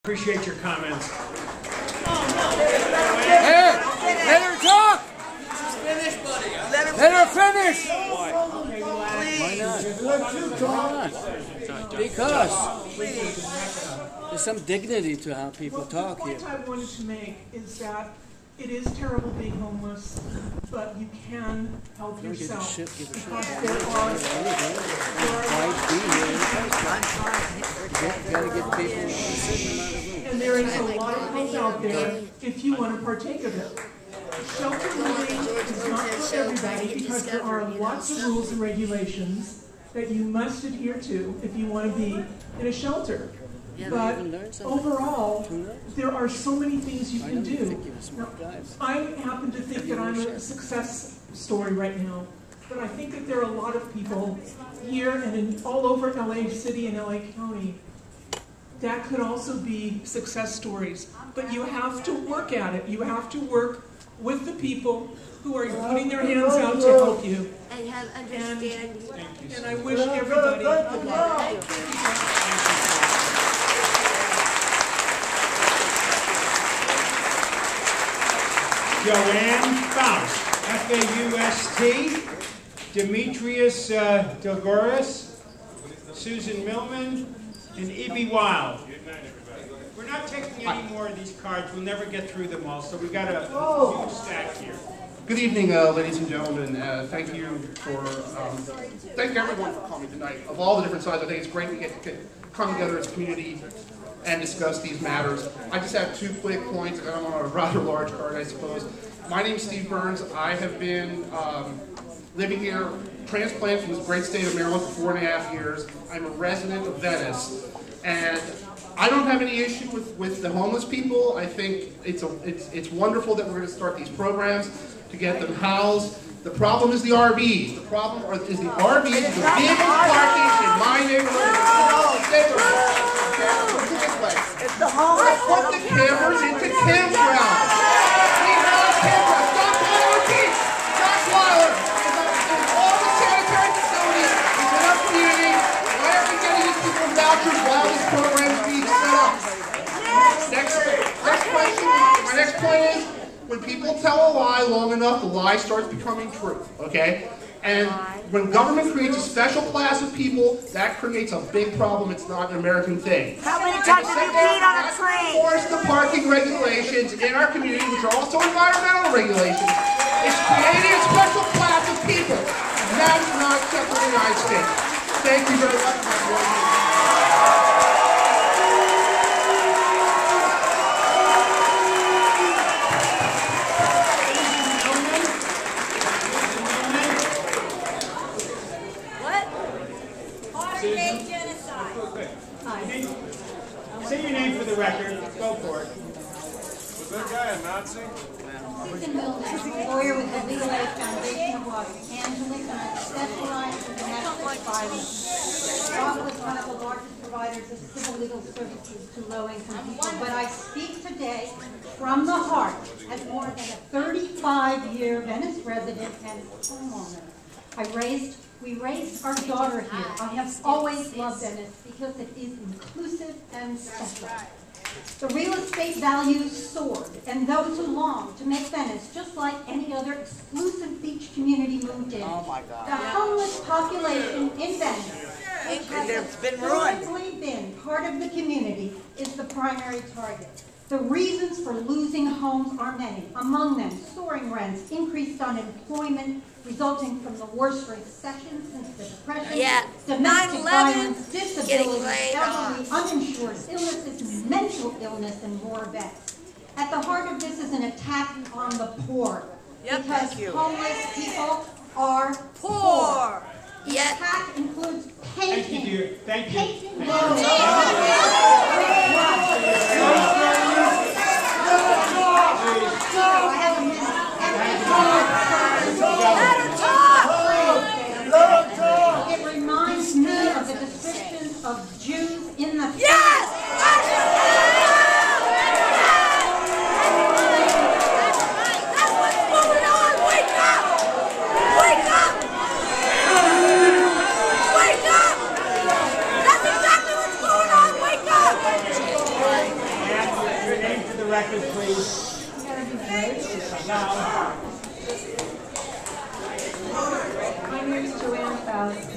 Appreciate your comments. Hey, let her talk. Finish, buddy. Let her finish. Why not? Why not? Because there's some dignity to how people talk here. The point I wanted to make is that it is terrible being homeless, but you can help yourself. Because there are and there is a lot of help out there if you want to partake of it. Shelter living is not for everybody because there are lots of rules and regulations that you must adhere to if you want to be in a shelter. But overall, there are so many things you can do. Now, I happen to think that I'm a success story right now, but I think that there are a lot of people here and all over LA City and LA County that could also be success stories. But you have to work at it. You have to work with the people who are putting their hands out to help you. And have understanding. And I wish everybody good luck. Joanne Faust, F-A-U-S-T, Demetrius Delgoris, Susan Millman, and Ibi Wild. We're not taking any more of these cards. We'll never get through them all, so we've got a huge stack here. Good evening, ladies and gentlemen. Thank you for, thank everyone for coming tonight. Of all the different sides, I think it's great to get come together as a community and discuss these matters. I just have 2 quick points. I'm on a rather large card, I suppose. My name is Steve Burns. I have been living here, transplanted from this great state of Maryland for 4.5 years. I'm a resident of Venice, and I don't have any issue with the homeless people. I think it's wonderful that we're going to start these programs to get them housed. The problem is the RVs. The problem is the RVs, the vehicle parking in my neighborhood. It's the homeless. Put the cameras into campgrounds. We have campgrounds. Doc Weiler. In all the sanitary facilities in our community. Why are we getting these people vouchers while this program is being set up? Next question. My next point is, when people tell a lie long enough, the lie starts becoming true. Okay? And when government creates a special class of people, that creates a big problem. It's not an American thing. How many times have you peed on a tree? Enforce the parking regulations in our community, which are also environmental regulations. It's creating a special class of people. And that is not acceptable in the United States. Thank you very much. Say your name for the record. Go for it. Was that guy a Nazi? Susan Milner, lawyer with the Legal Aid Foundation of Los Angeles, and I specialize in domestic violence. Rob was one of the largest providers of civil legal services to low-income people, but I speak today from the heart as more than a 35-year Venice resident and homeowner. We raised our daughter here. I have always loved Venice because it is inclusive and special. The real estate values soared, and those who longed to make Venice just like any other exclusive beach community moved in. Oh my God. The homeless population in Venice, which has historically been part of the community, is the primary target. The reasons for losing homes are many. Among them, soaring rents, increased unemployment resulting from the worst recession since the Depression, domestic violence, disability, elderly, uninsured, illnesses, mental illness, and more vets. At the heart of this is an attack on the poor. Because homeless people are poor. The attack includes painting. Thank you, dear. Thank you. It reminds me of the descriptions of Jews in the That's what's going on. Wake up! Wake up! Wake up! That's exactly what's going on. Wake up! record, please. Loud. My name is Joanne Faust.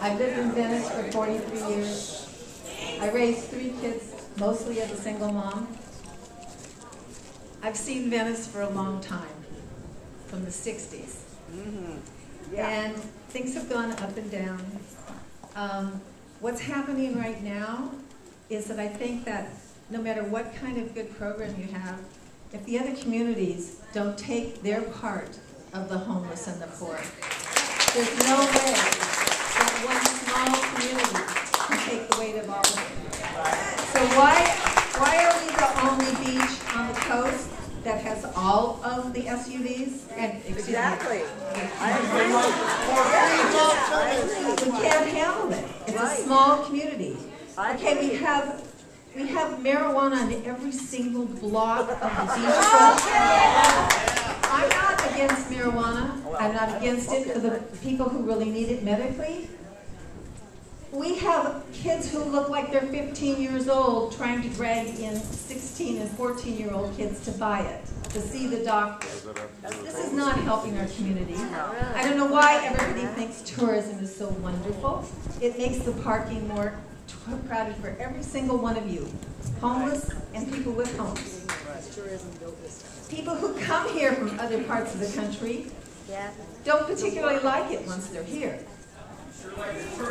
I've lived in Venice for 43 years. I raised 3 kids, mostly as a single mom. I've seen Venice for a long time, from the 60s. And things have gone up and down. What's happening right now is that I think that no matter what kind of good program you have, if the other communities don't take their part of the homeless and the poor, there's no way that one small community can take the weight of all of it. So why are we the only beach on the coast that has all of the SUVs? And Exactly. We can't handle it. It's a small community. Okay, we have marijuana in every single block of the beachfront. I'm not against marijuana. I'm not against it for the people who really need it medically. We have kids who look like they're 15 years old trying to drag in 16 and 14-year-old kids to buy it, to see the doctor. This is not helping our community. I don't know why everybody thinks tourism is so wonderful. It makes the parking more crowded for every single one of you, homeless and people with homes. People who come here from other parts of the country don't particularly like it once they're here.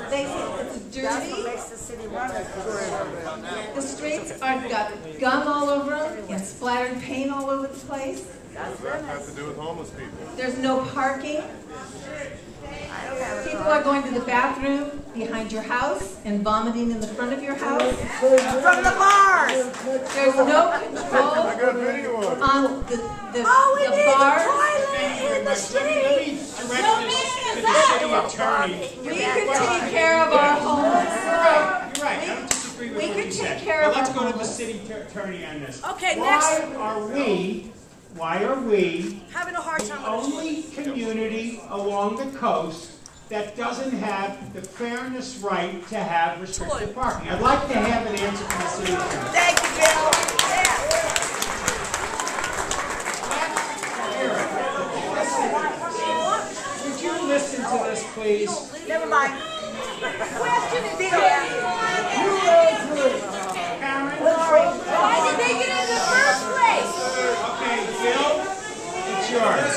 They think it's dirty. The streets are got gum all over them and splattered paint all over the place. What does that have to do with homeless people? There's no parking. People are going to the bathroom behind your house and vomiting in the front of your house. From the bars! There's no control on the bars. In the street. Let me direct this to the city attorney. We could take care of our homeless. You're right. I don't disagree with We what could you take said. care But of let's our go to the homeless. city attorney on this. Okay, next. Why are we Having a hard the time with only community along the coast that doesn't have the fairness right to have restricted parking? I'd like to have an answer from the city attorney. Thank you, Bill. Would you listen to this, please? Never mind. Question is, Karen? why did they get in the first place? Okay, Bill, it's yours.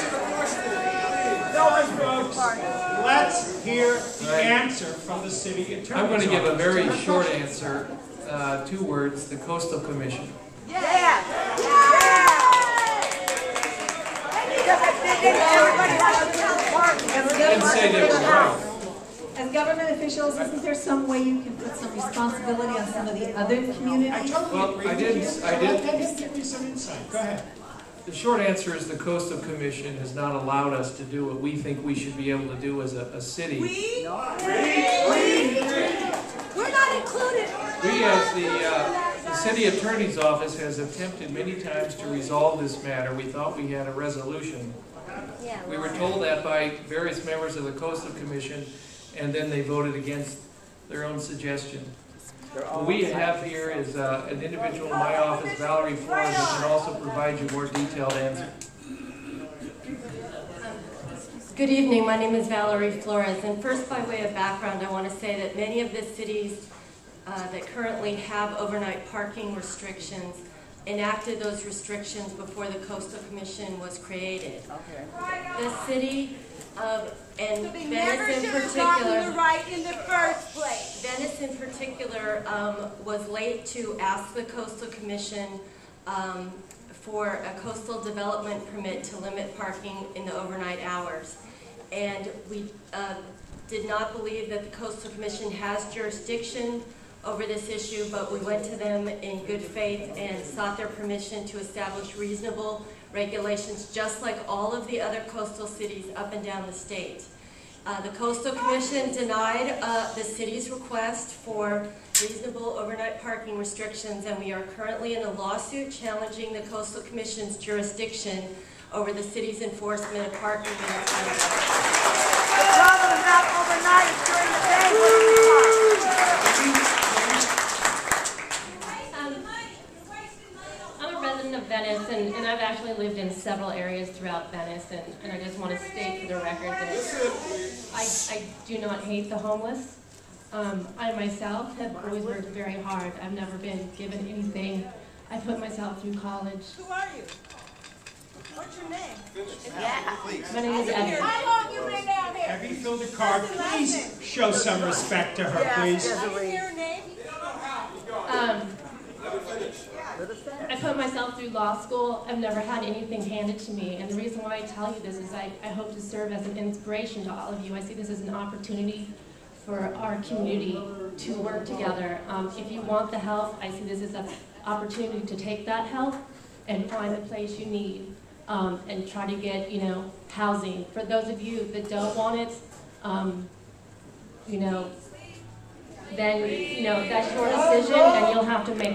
Folks, let's hear the answer from the city attorney. I'm going to give a very short answer, 2 words, the Coastal Commission. Yeah. And say they were wrong. As government officials, isn't there some way you can put some responsibility on some of the other I communities? totally agree. I didn't- Let him give me some insight. Go ahead. The short answer is the Coastal Commission has not allowed us to do what we think we should be able to do as a city. We're not included. We, as the city attorney's office, has attempted many times to resolve this matter. We thought we had a resolution. We were told that by various members of the Coastal Commission, and then they voted against their own suggestion. What we have here is an individual in my office, Valerie Flores, who can also provide you more detailed answer. Good evening, my name is Valerie Flores, and first by way of background I want to say that many of the cities that currently have overnight parking restrictions enacted those restrictions before the Coastal Commission was created. The city and So they Venice never in should have gotten particular, the right in the first place. Venice in particular was late to ask the Coastal Commission for a coastal development permit to limit parking in the overnight hours. And we did not believe that the Coastal Commission has jurisdiction over this issue, but we went to them in good faith and sought their permission to establish reasonable regulations, just like all of the other coastal cities up and down the state. The Coastal Commission denied the city's request for reasonable overnight parking restrictions, and we are currently in a lawsuit challenging the Coastal Commission's jurisdiction over the city's enforcement of parking limits. The problem is not overnight, it's during the day when we park. I'm a resident resident of Venice, and I've actually lived in several areas throughout Venice, and I just want to state for the record that I do not hate the homeless. I myself have always worked very hard. I've never been given anything. I put myself through college. Who are you? What's your name? My name is Abby. How long you been down here? Have you filled a card? Please show some respect to her, please. Can I hear her name? I put myself through law school. I've never had anything handed to me, and the reason why I tell you this is I hope to serve as an inspiration to all of you. I see this as an opportunity for our community to work together. If you want the help, I see this as an opportunity to take that help and find the place you need, and try to get, housing. For those of you that don't want it, then, that's your decision, and you'll have to make